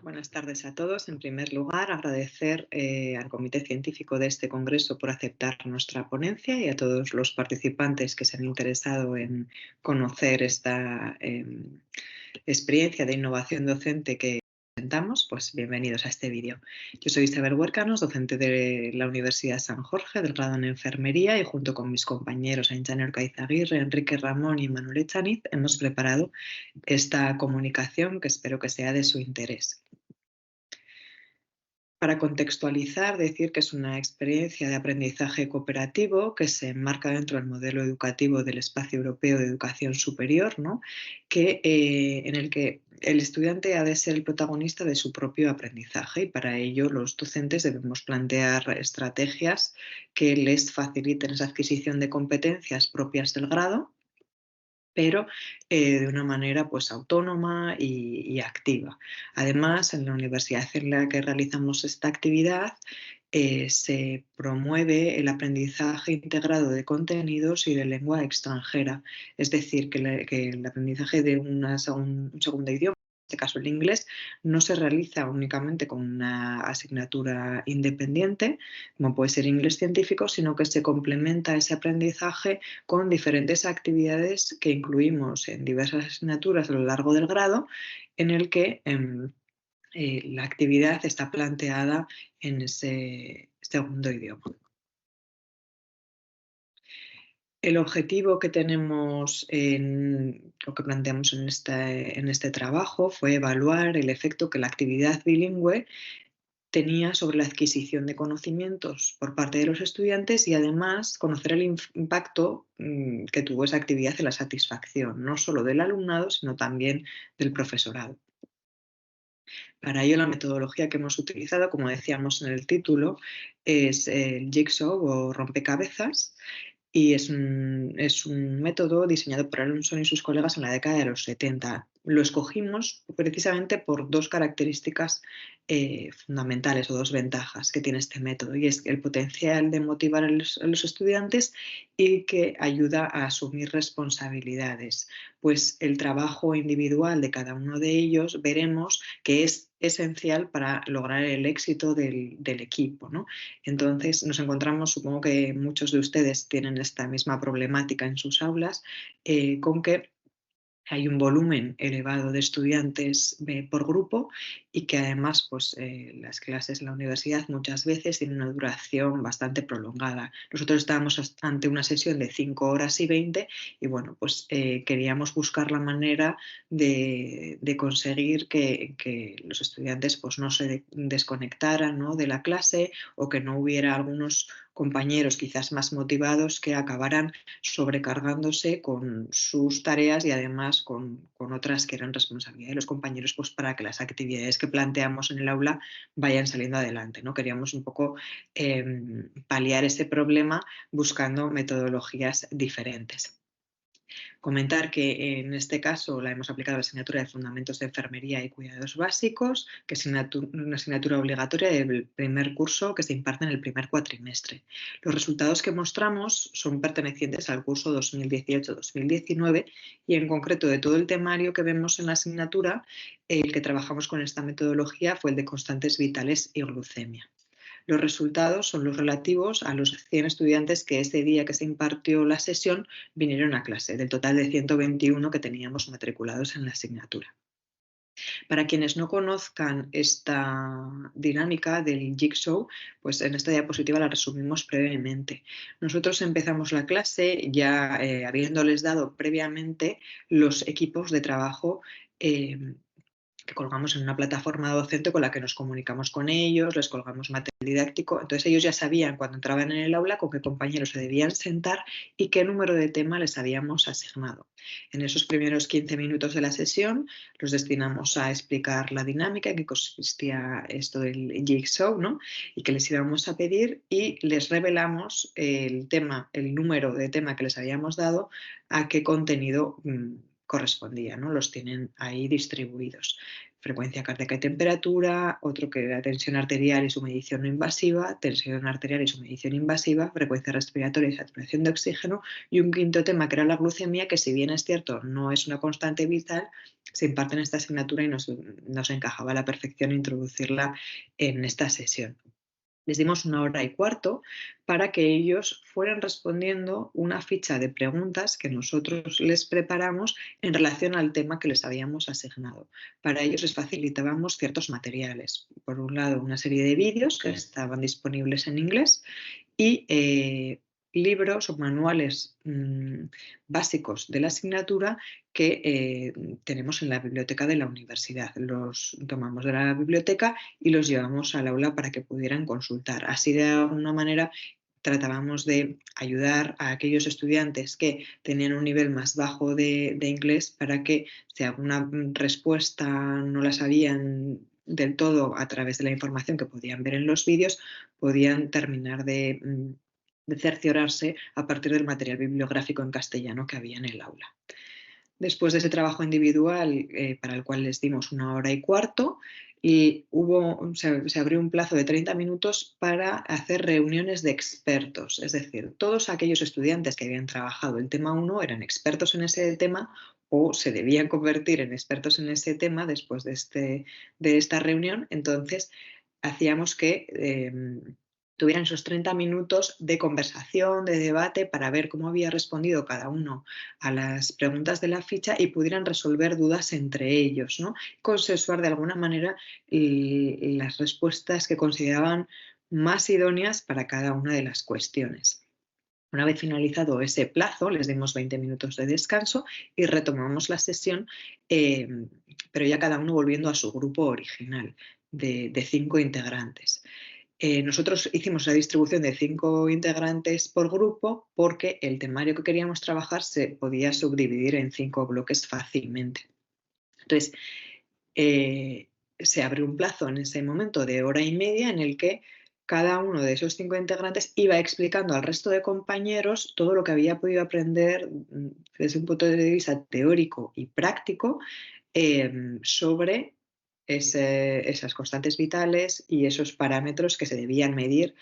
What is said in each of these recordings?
Buenas tardes a todos. En primer lugar, agradecer al Comité Científico de este Congreso por aceptar nuestra ponencia y a todos los participantes que se han interesado en conocer esta experiencia de innovación docente que presentamos. Pues bienvenidos a este vídeo. Yo soy Isabel Huercanos, docente de la Universidad San Jorge, del grado en Enfermería, y junto con mis compañeros Aintzane Orkaizaguirre, Enrique Ramón y Manuel Echaniz hemos preparado esta comunicación que espero que sea de su interés. Para contextualizar, decir que es una experiencia de aprendizaje cooperativo que se enmarca dentro del modelo educativo del Espacio Europeo de Educación Superior, ¿no? En el que el estudiante ha de ser el protagonista de su propio aprendizaje, y para ello los docentes debemos plantear estrategias que les faciliten esa adquisición de competencias propias del grado, pero de una manera pues, autónoma y activa. Además, en la universidad en la que realizamos esta actividad se promueve el aprendizaje integrado de contenidos y de lengua extranjera, es decir, que el aprendizaje de un segundo idioma, en este caso el inglés, no se realiza únicamente con una asignatura independiente, como puede ser inglés científico, sino que se complementa ese aprendizaje con diferentes actividades que incluimos en diversas asignaturas a lo largo del grado, en el que la actividad está planteada en ese segundo idioma. El objetivo que tenemos lo que planteamos en este trabajo fue evaluar el efecto que la actividad bilingüe tenía sobre la adquisición de conocimientos por parte de los estudiantes, y además conocer el impacto que tuvo esa actividad en la satisfacción, no solo del alumnado, sino también del profesorado. Para ello, la metodología que hemos utilizado, como decíamos en el título, es el Jigsaw o rompecabezas, y es un método diseñado por Alonso y sus colegas en la década de los 70. Lo escogimos precisamente por dos características fundamentales, o dos ventajas que tiene este método, y es el potencial de motivar a los estudiantes y que ayuda a asumir responsabilidades. Pues el trabajo individual de cada uno de ellos veremos que es esencial para lograr el éxito del equipo, ¿no? Entonces nos encontramos, supongo que muchos de ustedes tienen esta misma problemática en sus aulas, con que hay un volumen elevado de estudiantes por grupo, y que además pues, las clases en la universidad muchas veces tienen una duración bastante prolongada. Nosotros estábamos ante una sesión de 5 horas y 20, y bueno, pues queríamos buscar la manera de conseguir que los estudiantes pues, no se desconectaran, ¿no?, de la clase, o que no hubiera algunos compañeros quizás más motivados que acabaran sobrecargándose con sus tareas y además con otras que eran responsabilidad de los compañeros, pues para que las actividades que planteamos en el aula vayan saliendo adelante, ¿no? Queríamos un poco paliar ese problema buscando metodologías diferentes. Comentar que en este caso la hemos aplicado a la asignatura de Fundamentos de Enfermería y Cuidados Básicos, que es una asignatura obligatoria del primer curso que se imparte en el primer cuatrimestre. Los resultados que mostramos son pertenecientes al curso 2018-2019, y en concreto de todo el temario que vemos en la asignatura, el que trabajamos con esta metodología fue el de constantes vitales y glucemia. Los resultados son los relativos a los 100 estudiantes que ese día que se impartió la sesión vinieron a clase, del total de 121 que teníamos matriculados en la asignatura. Para quienes no conozcan esta dinámica del Jigsaw, pues en esta diapositiva la resumimos brevemente. Nosotros empezamos la clase ya habiéndoles dado previamente los equipos de trabajo que colgamos en una plataforma docente con la que nos comunicamos con ellos, les colgamos material didáctico. Entonces ellos ya sabían cuando entraban en el aula con qué compañeros se debían sentar y qué número de tema les habíamos asignado. En esos primeros 15 minutos de la sesión los destinamos a explicar la dinámica, en qué consistía esto del Jigsaw, ¿no?, y que les íbamos a pedir, y les revelamos el número de tema que les habíamos dado, a qué contenido correspondía, ¿no? Los tienen ahí distribuidos. Frecuencia cardíaca y temperatura, otro que era tensión arterial y su medición no invasiva, tensión arterial y su medición invasiva, frecuencia respiratoria y saturación de oxígeno, y un quinto tema que era la glucemia, que si bien es cierto no es una constante vital, se imparte en esta asignatura y nos encajaba a la perfección introducirla en esta sesión. Les dimos 1 hora y cuarto para que ellos fueran respondiendo una ficha de preguntas que nosotros les preparamos en relación al tema que les habíamos asignado. Para ellos les facilitábamos ciertos materiales. Por un lado, una serie de vídeos que estaban disponibles en inglés y libros o manuales básicos de la asignatura que tenemos en la biblioteca de la universidad. Los tomamos de la biblioteca y los llevamos al aula para que pudieran consultar. Así, de alguna manera, tratábamos de ayudar a aquellos estudiantes que tenían un nivel más bajo de inglés para que, si alguna respuesta no la sabían del todo a través de la información que podían ver en los vídeos, podían terminar de cerciorarse a partir del material bibliográfico en castellano que había en el aula. Después de ese trabajo individual, para el cual les dimos 1 hora y cuarto, y se abrió un plazo de 30 minutos para hacer reuniones de expertos. Es decir, todos aquellos estudiantes que habían trabajado el tema 1 eran expertos en ese tema o se debían convertir en expertos en ese tema después de esta reunión. Entonces, hacíamos que tuvieran esos 30 minutos de conversación, de debate, para ver cómo había respondido cada uno a las preguntas de la ficha y pudieran resolver dudas entre ellos, ¿no? Consensuar de alguna manera las respuestas que consideraban más idóneas para cada una de las cuestiones. Una vez finalizado ese plazo, les dimos 20 minutos de descanso y retomamos la sesión, pero ya cada uno volviendo a su grupo original de 5 integrantes. Nosotros hicimos la distribución de 5 integrantes por grupo porque el temario que queríamos trabajar se podía subdividir en 5 bloques fácilmente. Entonces, se abrió un plazo en ese momento de 1 hora y media en el que cada uno de esos 5 integrantes iba explicando al resto de compañeros todo lo que había podido aprender desde un punto de vista teórico y práctico sobre esas constantes vitales y esos parámetros que se debían medir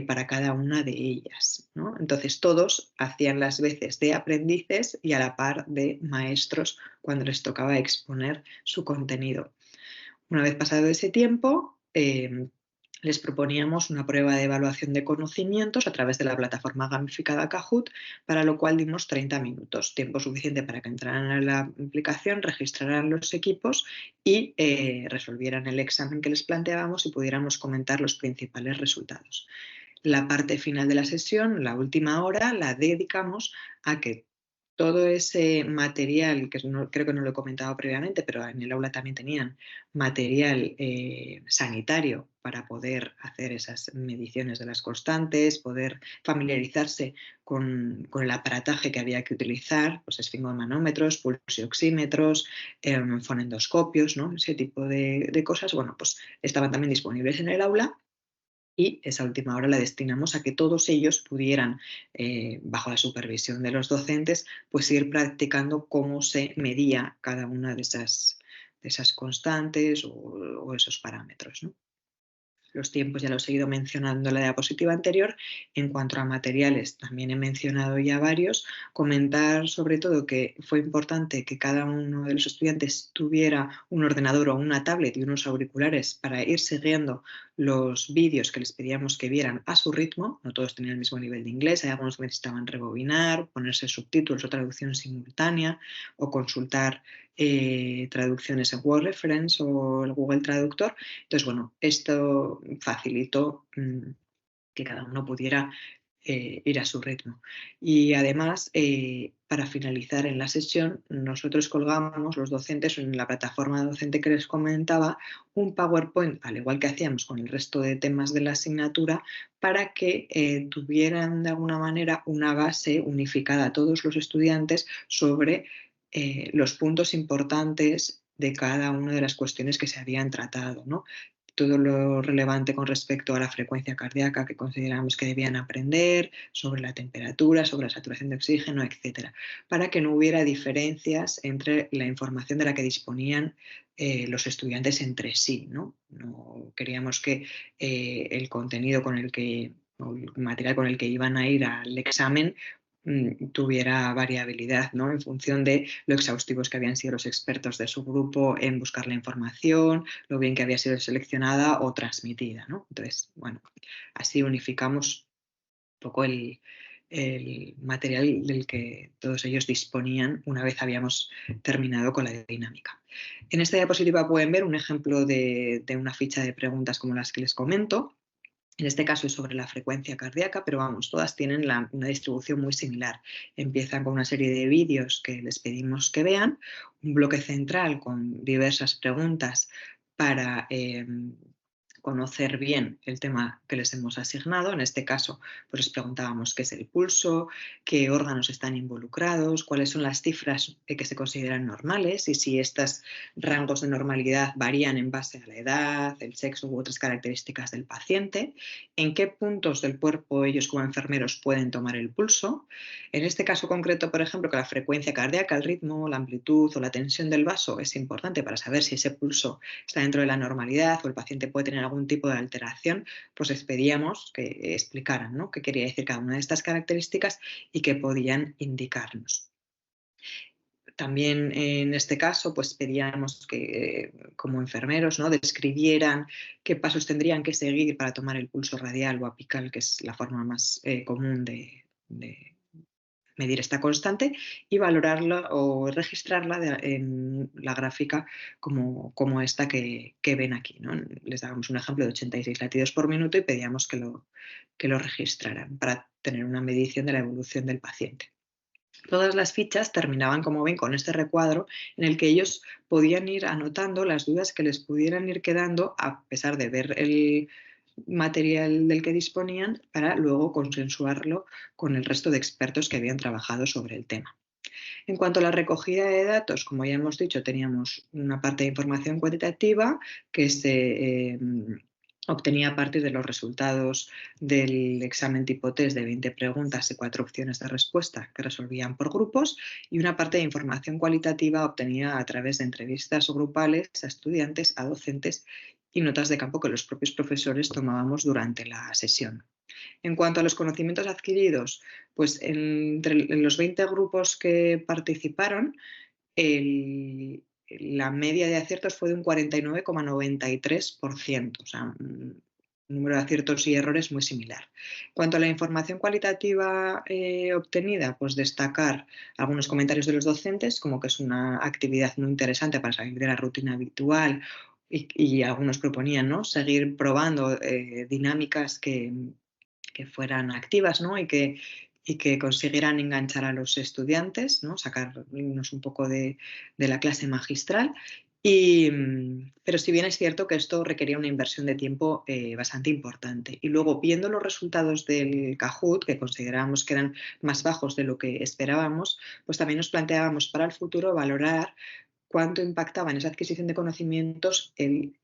para cada una de ellas, ¿no? Entonces todos hacían las veces de aprendices y a la par de maestros cuando les tocaba exponer su contenido. Una vez pasado ese tiempo, les proponíamos una prueba de evaluación de conocimientos a través de la plataforma gamificada Kahoot, para lo cual dimos 30 minutos, tiempo suficiente para que entraran en la aplicación, registraran los equipos y resolvieran el examen que les planteábamos y pudiéramos comentar los principales resultados. La parte final de la sesión, la última hora, la dedicamos a que todo ese material, que creo que no lo he comentado previamente, pero en el aula también tenían material sanitario para poder hacer esas mediciones de las constantes, poder familiarizarse con el aparataje que había que utilizar, pues esfingomanómetros, pulsioxímetros, fonendoscopios, ¿no? Ese tipo de cosas, bueno, pues estaban también disponibles en el aula. Y esa última hora la destinamos a que todos ellos pudieran, bajo la supervisión de los docentes, pues ir practicando cómo se medía cada una de esas constantes o esos parámetros, ¿no? Los tiempos ya los he ido mencionando en la diapositiva anterior. En cuanto a materiales, también he mencionado ya varios. Comentar sobre todo que fue importante que cada uno de los estudiantes tuviera un ordenador o una tablet y unos auriculares para ir siguiendo los vídeos que les pedíamos que vieran a su ritmo. No todos tenían el mismo nivel de inglés, hay algunos que necesitaban rebobinar, ponerse subtítulos o traducción simultánea o consultar traducciones en Word Reference o el Google Traductor. Entonces, bueno, esto facilitó que cada uno pudiera ir a su ritmo. Y además, para finalizar en la sesión, nosotros colgamos, los docentes, en la plataforma docente que les comentaba, un PowerPoint, al igual que hacíamos con el resto de temas de la asignatura, para que tuvieran de alguna manera una base unificada a todos los estudiantes sobre los puntos importantes de cada una de las cuestiones que se habían tratado, ¿no? todo lo relevante con respecto a la frecuencia cardíaca que consideramos que debían aprender, sobre la temperatura, sobre la saturación de oxígeno, etcétera, para que no hubiera diferencias entre la información de la que disponían los estudiantes entre sí, ¿no? No queríamos que el contenido con el que, o el material con el que iban a ir al examen tuviera variabilidad, ¿no? En función de lo exhaustivos que habían sido los expertos de su grupo en buscar la información, lo bien que había sido seleccionada o transmitida, ¿no? Entonces, bueno, así unificamos un poco el material del que todos ellos disponían una vez habíamos terminado con la dinámica. En esta diapositiva pueden ver un ejemplo de una ficha de preguntas como las que les comento. En este caso es sobre la frecuencia cardíaca, pero vamos, todas tienen una distribución muy similar. Empiezan con una serie de vídeos que les pedimos que vean, un bloque central con diversas preguntas para conocer bien el tema que les hemos asignado. En este caso, pues les preguntábamos qué es el pulso, qué órganos están involucrados, cuáles son las cifras que se consideran normales y si estos rangos de normalidad varían en base a la edad, el sexo u otras características del paciente, en qué puntos del cuerpo ellos como enfermeros pueden tomar el pulso. En este caso concreto, por ejemplo, que la frecuencia cardíaca, el ritmo, la amplitud o la tensión del vaso es importante para saber si ese pulso está dentro de la normalidad o el paciente puede tener algún tipo de alteración, pues les pedíamos que explicaran, ¿no?, qué quería decir cada una de estas características y qué podían indicarnos. También en este caso, pues pedíamos que como enfermeros, ¿no?, describieran qué pasos tendrían que seguir para tomar el pulso radial o apical, que es la forma más común de medir esta constante, y valorarla o registrarla en la gráfica como esta que ven aquí, ¿no? Les dábamos un ejemplo de 86 latidos por minuto y pedíamos que lo registraran para tener una medición de la evolución del paciente. Todas las fichas terminaban, como ven, con este recuadro en el que ellos podían ir anotando las dudas que les pudieran ir quedando a pesar de ver el material del que disponían para luego consensuarlo con el resto de expertos que habían trabajado sobre el tema. En cuanto a la recogida de datos, como ya hemos dicho, teníamos una parte de información cuantitativa que se obtenía a partir de los resultados del examen tipo test de 20 preguntas y 4 opciones de respuesta que resolvían por grupos, y una parte de información cualitativa obtenida a través de entrevistas grupales a estudiantes, a docentes y notas de campo que los propios profesores tomábamos durante la sesión. En cuanto a los conocimientos adquiridos, pues en los 20 grupos que participaron, la media de aciertos fue de un 49,93%, o sea, un número de aciertos y errores muy similar. En cuanto a la información cualitativa obtenida, pues destacar algunos comentarios de los docentes, como que es una actividad muy interesante para salir de la rutina habitual y algunos proponían, ¿no?, seguir probando dinámicas que fueran activas, ¿no?, y que consiguieran enganchar a los estudiantes, ¿no?, sacarnos un poco de la clase magistral. Pero si bien es cierto que esto requería una inversión de tiempo bastante importante. Y luego, viendo los resultados del Kahoot, que considerábamos que eran más bajos de lo que esperábamos, pues también nos planteábamos para el futuro valorar cuánto impactaba en esa adquisición de conocimientos el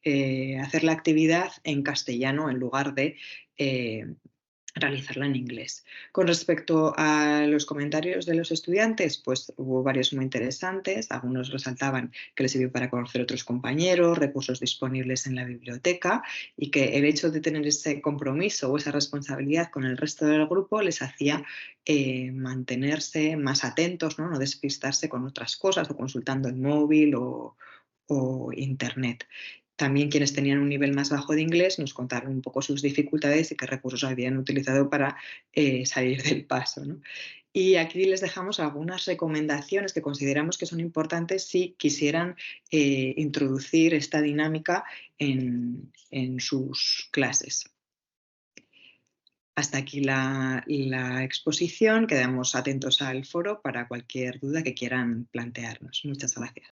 hacer la actividad en castellano en lugar de realizarla en inglés. Con respecto a los comentarios de los estudiantes, pues hubo varios muy interesantes. Algunos resaltaban que les sirvió para conocer otros compañeros, recursos disponibles en la biblioteca, y que el hecho de tener ese compromiso o esa responsabilidad con el resto del grupo les hacía mantenerse más atentos, ¿no?, no despistarse con otras cosas o consultando el móvil o internet. También quienes tenían un nivel más bajo de inglés nos contaron un poco sus dificultades y qué recursos habían utilizado para salir del paso, ¿no? Y aquí les dejamos algunas recomendaciones que consideramos que son importantes si quisieran introducir esta dinámica en sus clases. Hasta aquí la exposición. Quedamos atentos al foro para cualquier duda que quieran plantearnos. Muchas gracias.